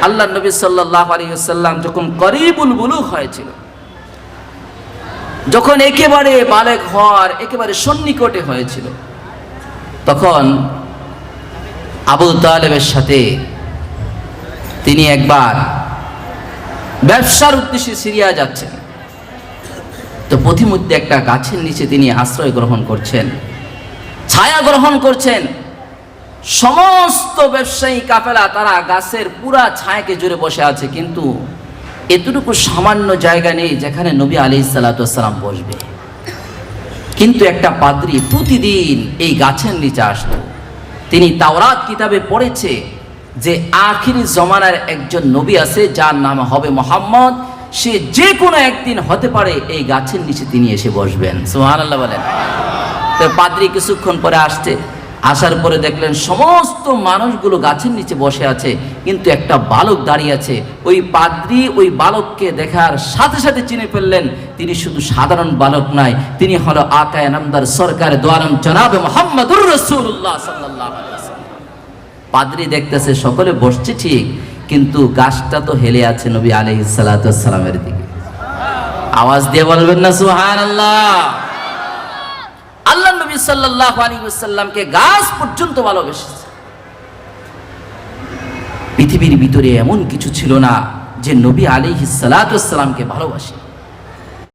আল্লাহ নবী সাল্লাল্লাহু আলাইহি ওয়াসাল্লাম যখন করিবুল বুলুগ হয়েছিল, যখন একেবারে বালেগ হওয়ার একেবারে সন্নিকটে হয়েছিল, তখন আবু তালেবের সাথে তিনি একবার ব্যবসার উদ্দেশ্যে সিরিয়া যাচ্ছেন। তো পথিমধ্যে একটা গাছের নিচে তিনি আশ্রয় গ্রহণ করছেন, ছায়া গ্রহণ করছেন। সমস্ত ব্যবসায়ী কাফেলা তারা গাছের পুরা ছায়াকে জুড়ে বসে আছে, কিন্তু এতটুকু সামান্য জায়গা নেই যেখানে নবী আলাইহিস সালাতু ওয়াস সালাম বসবে। কিন্তু একটা পাদ্রী প্রতিদিন এই গাছের নিচে আসতো। তিনি তাওরাত কিতাবে পড়েছে যে আখিরি জমানার একজন নবী আছে যার নাম হবে মুহাম্মদ, সে যে কোনো একদিন হতে পারে এই গাছের নিচে তিনি এসে বসবেন। সুবহানাল্লাহ বলেন। তো পাদ্রী কিছুক্ষণ পরে আসছে, আসার পরে দেখলেন সমস্ত মানুষগুলো গাছের নিচে বসে আছে, কিন্তু একটা বালক দাঁড়িয়ে আছে। ওই পাদ্রী ওই বালককে দেখার সাথে সাথে চিনে ফেললেন তিনি শুধু সাধারণ বালক নয়, তিনি হলো আকায়ে নামদার সরকার দোয়ারম জনাবে মুহাম্মদুর রাসূলুল্লাহ সাল্লাল্লাহু আলাইহি ওয়াসাল্লাম। পাদ্রী দেখতেছে সকলে বসছে ঠিক, কিন্তু গাছটা তো হেলে আছে নবী আলাইহিস সালাতু ওয়াস সালামের দিকে। আওয়াজ দিয়ে বলবেন না সুবহানাল্লাহ। আল্লাহ নবী সাল্লাল্লাহু আলাইহি ওয়াসাল্লামকে গাছ পর্যন্ত ভালোবেসেছে। পৃথিবীর ভিতরে এমন কিছু ছিল না যে নবী আলাইহিস সালাতু ওয়াস সালামকে ভালোবাসে।